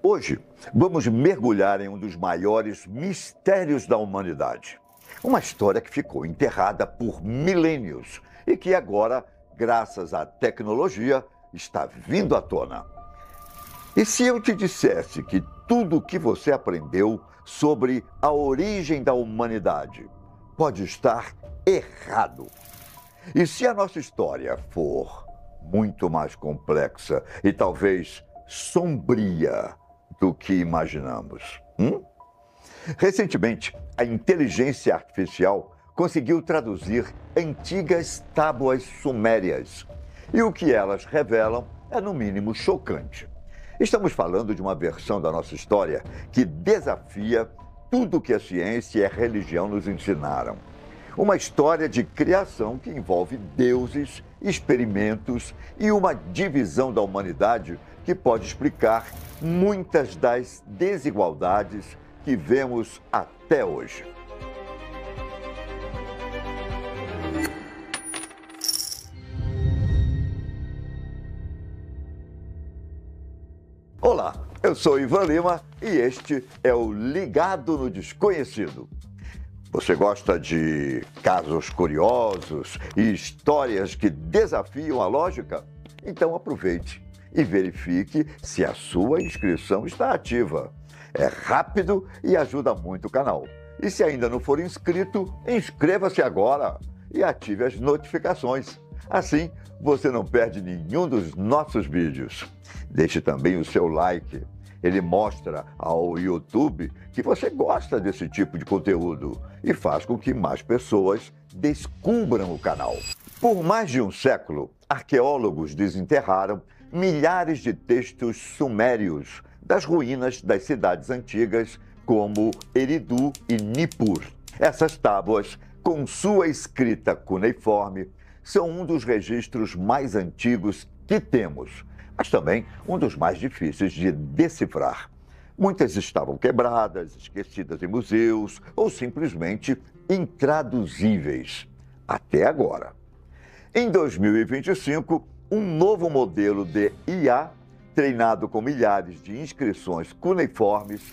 Hoje, vamos mergulhar em um dos maiores mistérios da humanidade. Uma história que ficou enterrada por milênios e que agora, graças à tecnologia, está vindo à tona. E se eu te dissesse que tudo o que você aprendeu sobre a origem da humanidade pode estar errado? E se a nossa história for muito mais complexa e talvez sombria do que imaginamos? Recentemente, a inteligência artificial conseguiu traduzir antigas tábuas sumérias. E o que elas revelam é, no mínimo, chocante. Estamos falando de uma versão da nossa história que desafia tudo que a ciência e a religião nos ensinaram. Uma história de criação que envolve deuses, experimentos e uma divisão da humanidade que pode explicar muitas das desigualdades que vemos até hoje. Olá, eu sou Ivan Lima e este é o Ligado no Desconhecido. Você gosta de casos curiosos e histórias que desafiam a lógica? Então aproveite e verifique se a sua inscrição está ativa. É rápido e ajuda muito o canal. E se ainda não for inscrito, inscreva-se agora e ative as notificações. Assim, você não perde nenhum dos nossos vídeos. Deixe também o seu like. Ele mostra ao YouTube que você gosta desse tipo de conteúdo e faz com que mais pessoas descubram o canal. Por mais de um século, arqueólogos desenterraram milhares de textos sumérios das ruínas das cidades antigas como Eridu e Nippur. Essas tábuas, com sua escrita cuneiforme, são um dos registros mais antigos que temos, mas também um dos mais difíceis de decifrar. Muitas estavam quebradas, esquecidas em museus ou simplesmente intraduzíveis, até agora. Em 2025, um novo modelo de IA, treinado com milhares de inscrições cuneiformes,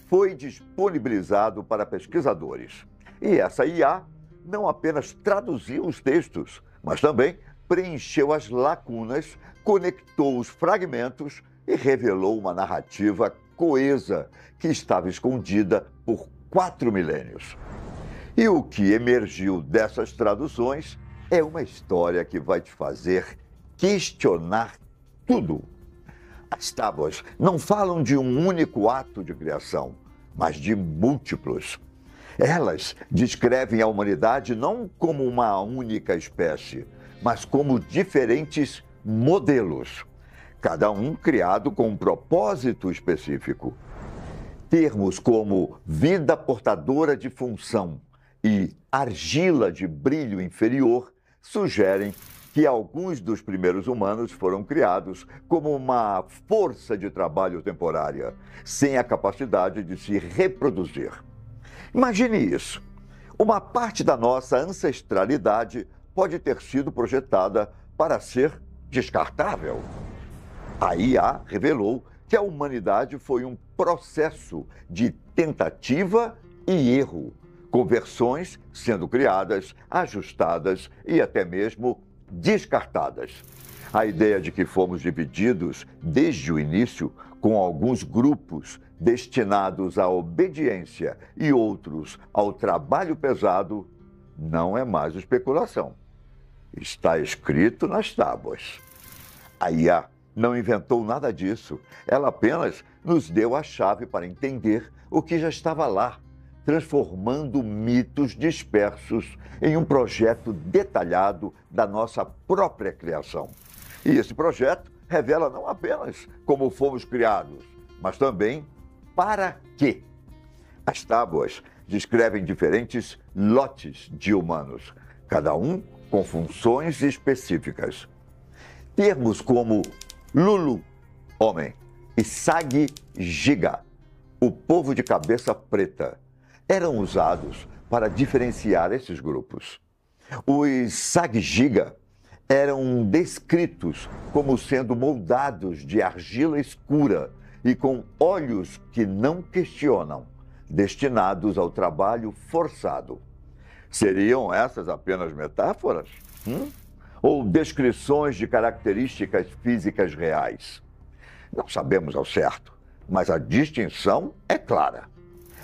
foi disponibilizado para pesquisadores. E essa IA não apenas traduziu os textos, mas também preencheu as lacunas, conectou os fragmentos e revelou uma narrativa coesa que estava escondida por 4 milênios. E o que emergiu dessas traduções é uma história que vai te fazer questionar tudo. As tábuas não falam de um único ato de criação, mas de múltiplos. Elas descrevem a humanidade não como uma única espécie, mas como diferentes modelos, cada um criado com um propósito específico. Termos como vida portadora de função e argila de brilho inferior sugerem que alguns dos primeiros humanos foram criados como uma força de trabalho temporária, sem a capacidade de se reproduzir. Imagine isso. Uma parte da nossa ancestralidade pode ter sido projetada para ser descartável. A IA revelou que a humanidade foi um processo de tentativa e erro, com versões sendo criadas, ajustadas e até mesmo descartadas. A ideia de que fomos divididos desde o início, com alguns grupos destinados à obediência e outros ao trabalho pesado, não é mais especulação. Está escrito nas tábuas. A IA não inventou nada disso. Ela apenas nos deu a chave para entender o que já estava lá, transformando mitos dispersos em um projeto detalhado da nossa própria criação. E esse projeto revela não apenas como fomos criados, mas também para quê. As tábuas descrevem diferentes lotes de humanos, cada um com funções específicas. Termos como Lulu, homem, e Sag Giga, o povo de cabeça preta, eram usados para diferenciar esses grupos. Os Sag Giga eram descritos como sendo moldados de argila escura e com olhos que não questionam, destinados ao trabalho forçado. Seriam essas apenas metáforas? Ou descrições de características físicas reais? Não sabemos ao certo, mas a distinção é clara.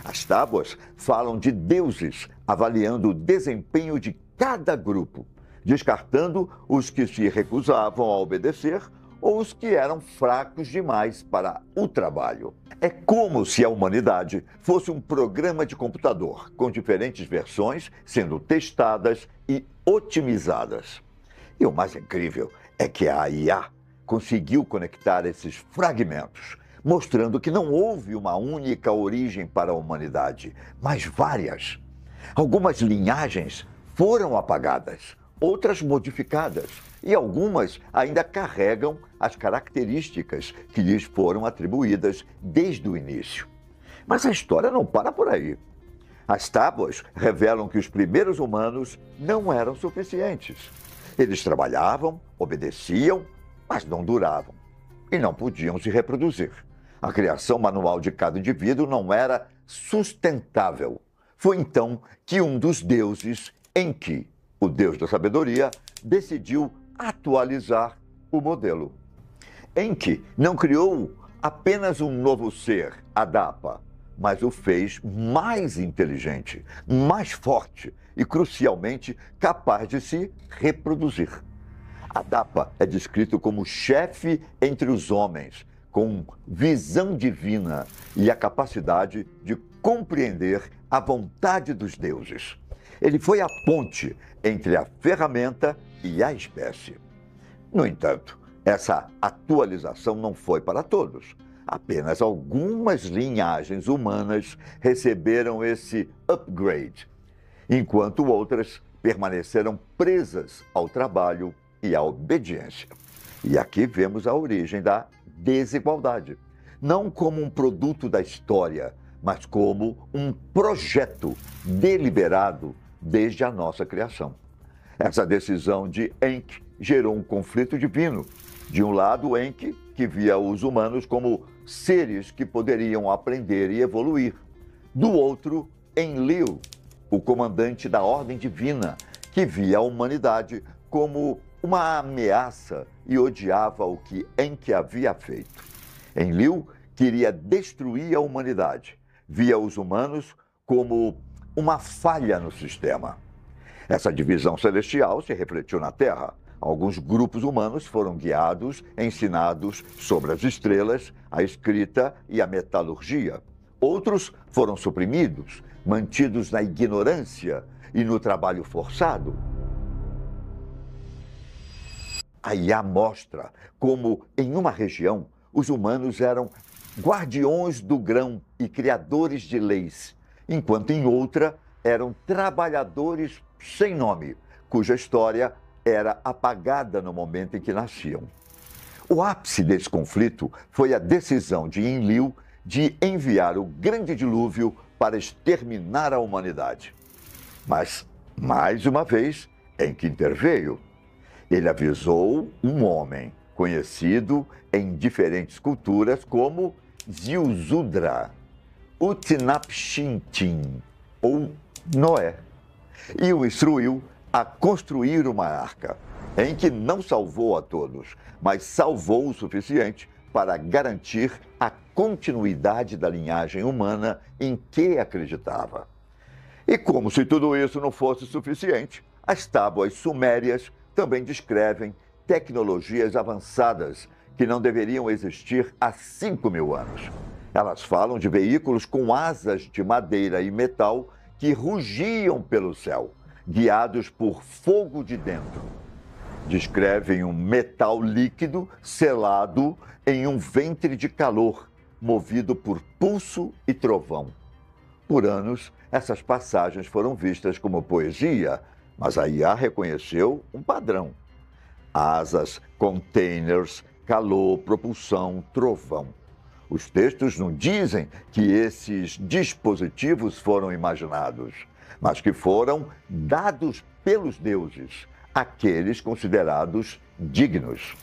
As tábuas falam de deuses avaliando o desempenho de cada grupo, descartando os que se recusavam a obedecer ou os que eram fracos demais para o trabalho. É como se a humanidade fosse um programa de computador, com diferentes versões sendo testadas e otimizadas. E o mais incrível é que a IA conseguiu conectar esses fragmentos, mostrando que não houve uma única origem para a humanidade, mas várias. Algumas linhagens foram apagadas, outras modificadas, e algumas ainda carregam as características que lhes foram atribuídas desde o início. Mas a história não para por aí. As tábuas revelam que os primeiros humanos não eram suficientes. Eles trabalhavam, obedeciam, mas não duravam e não podiam se reproduzir. A criação manual de cada indivíduo não era sustentável. Foi então que um dos deuses, Enki, o deus da sabedoria, decidiu atualizar o modelo. Enki não criou apenas um novo ser, Adapa, mas o fez mais inteligente, mais forte e, crucialmente, capaz de se reproduzir. Adapa é descrito como chefe entre os homens, com visão divina e a capacidade de compreender a vontade dos deuses. Ele foi a ponte entre a ferramenta e a espécie. No entanto, essa atualização não foi para todos. Apenas algumas linhagens humanas receberam esse upgrade, enquanto outras permaneceram presas ao trabalho e à obediência. E aqui vemos a origem da desigualdade, não como um produto da história, mas como um projeto deliberado desde a nossa criação. Essa decisão de Enki gerou um conflito divino. De um lado, Enki, que via os humanos como seres que poderiam aprender e evoluir. Do outro, Enlil, o comandante da ordem divina, que via a humanidade como uma ameaça e odiava o que Enki havia feito. Enlil queria destruir a humanidade, via os humanos como uma falha no sistema. Essa divisão celestial se refletiu na Terra. Alguns grupos humanos foram guiados, ensinados sobre as estrelas, a escrita e a metalurgia. Outros foram suprimidos, mantidos na ignorância e no trabalho forçado. A IA mostra como, em uma região, os humanos eram guardiões do grão e criadores de leis, enquanto em outra eram trabalhadores sem nome, cuja história era apagada no momento em que nasciam. O ápice desse conflito foi a decisão de Enlil de enviar o grande dilúvio para exterminar a humanidade. Mas, mais uma vez, Enki interveio. Ele avisou um homem conhecido em diferentes culturas como Ziusudra, Utnapishtim, ou Noé, e o instruiu a construir uma arca, em que não salvou a todos, mas salvou o suficiente para garantir a continuidade da linhagem humana em que acreditava. E como se tudo isso não fosse suficiente, as tábuas sumérias também descrevem tecnologias avançadas que não deveriam existir há 5.000 anos. Elas falam de veículos com asas de madeira e metal que rugiam pelo céu, guiados por fogo de dentro. Descrevem um metal líquido selado em um ventre de calor, movido por pulso e trovão. Por anos, essas passagens foram vistas como poesia, mas a IA reconheceu um padrão. Asas, containers, calor, propulsão, trovão. Os textos não dizem que esses dispositivos foram imaginados, mas que foram dados pelos deuses, aqueles considerados dignos.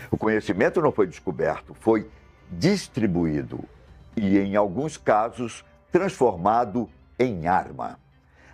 O conhecimento não foi descoberto, foi distribuído e, em alguns casos, transformado em arma.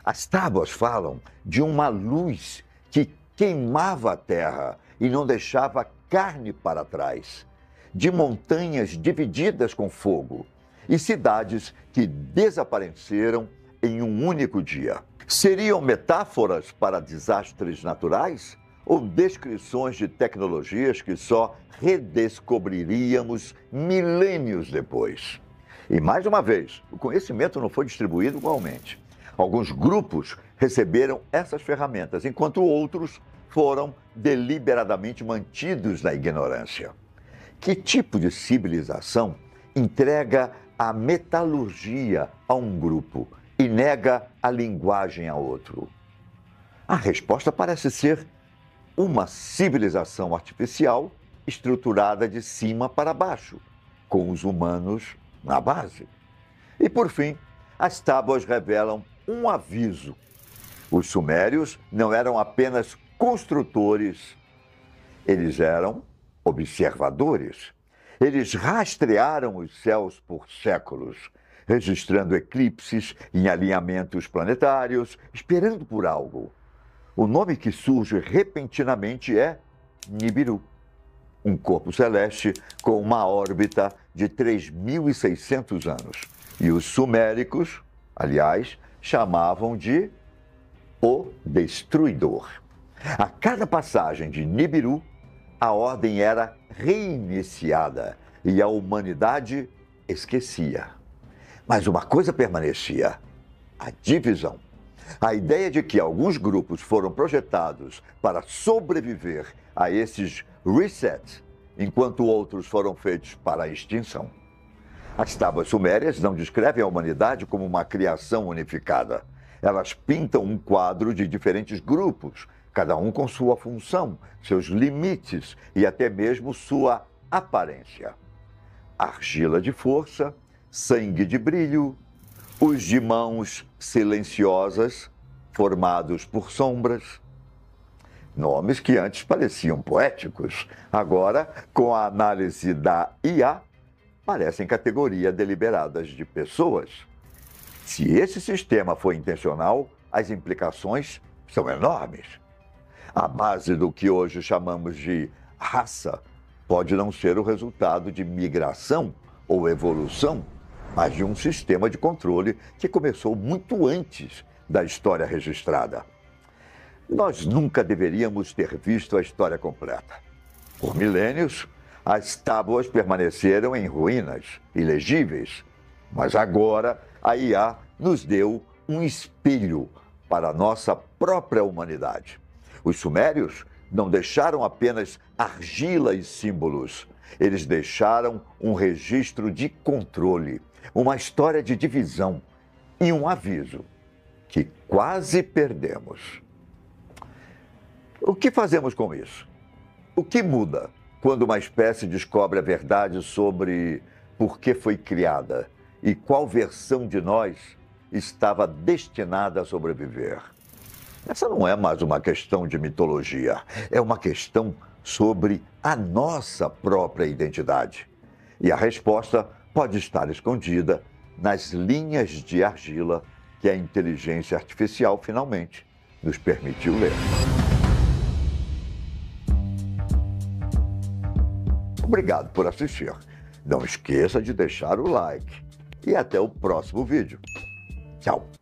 As tábuas falam de uma luz que queimava a terra e não deixava carne para trás, de montanhas divididas com fogo e cidades que desapareceram em um único dia. Seriam metáforas para desastres naturais ou descrições de tecnologias que só redescobriríamos milênios depois? E mais uma vez, o conhecimento não foi distribuído igualmente. Alguns grupos receberam essas ferramentas, enquanto outros foram deliberadamente mantidos na ignorância. Que tipo de civilização entrega a metalurgia a um grupo e nega a linguagem a outro? A resposta parece ser uma civilização artificial estruturada de cima para baixo, com os humanos na base. E, por fim, as tábuas revelam um aviso. Os sumérios não eram apenas construtores, eles eram observadores. Eles rastrearam os céus por séculos, registrando eclipses em alinhamentos planetários, esperando por algo. O nome que surge repentinamente é Nibiru, um corpo celeste com uma órbita de 3.600 anos. E os suméricos, aliás, chamavam de o Destruidor. A cada passagem de Nibiru, a ordem era reiniciada e a humanidade esquecia. Mas uma coisa permanecia: a divisão. A ideia de que alguns grupos foram projetados para sobreviver a esses resets, enquanto outros foram feitos para a extinção. As tábuas sumérias não descrevem a humanidade como uma criação unificada. Elas pintam um quadro de diferentes grupos, cada um com sua função, seus limites e até mesmo sua aparência. Argila de força, sangue de brilho, os de mãos silenciosas, formados por sombras. Nomes que antes pareciam poéticos, agora, com a análise da IA, parecem categoria deliberadas de pessoas. Se esse sistema foi intencional, as implicações são enormes. A base do que hoje chamamos de raça pode não ser o resultado de migração ou evolução, mas de um sistema de controle que começou muito antes da história registrada. Nós nunca deveríamos ter visto a história completa. Por milênios, as tábuas permaneceram em ruínas, ilegíveis, mas agora a IA nos deu um espelho para a nossa própria humanidade. Os sumérios não deixaram apenas argila e símbolos, eles deixaram um registro de controle, uma história de divisão e um aviso que quase perdemos. O que fazemos com isso? O que muda quando uma espécie descobre a verdade sobre por que foi criada e qual versão de nós estava destinada a sobreviver? Essa não é mais uma questão de mitologia, é uma questão sobre a nossa própria identidade. E a resposta pode estar escondida nas linhas de argila que a inteligência artificial finalmente nos permitiu ler. Obrigado por assistir. Não esqueça de deixar o like. E até o próximo vídeo. Tchau!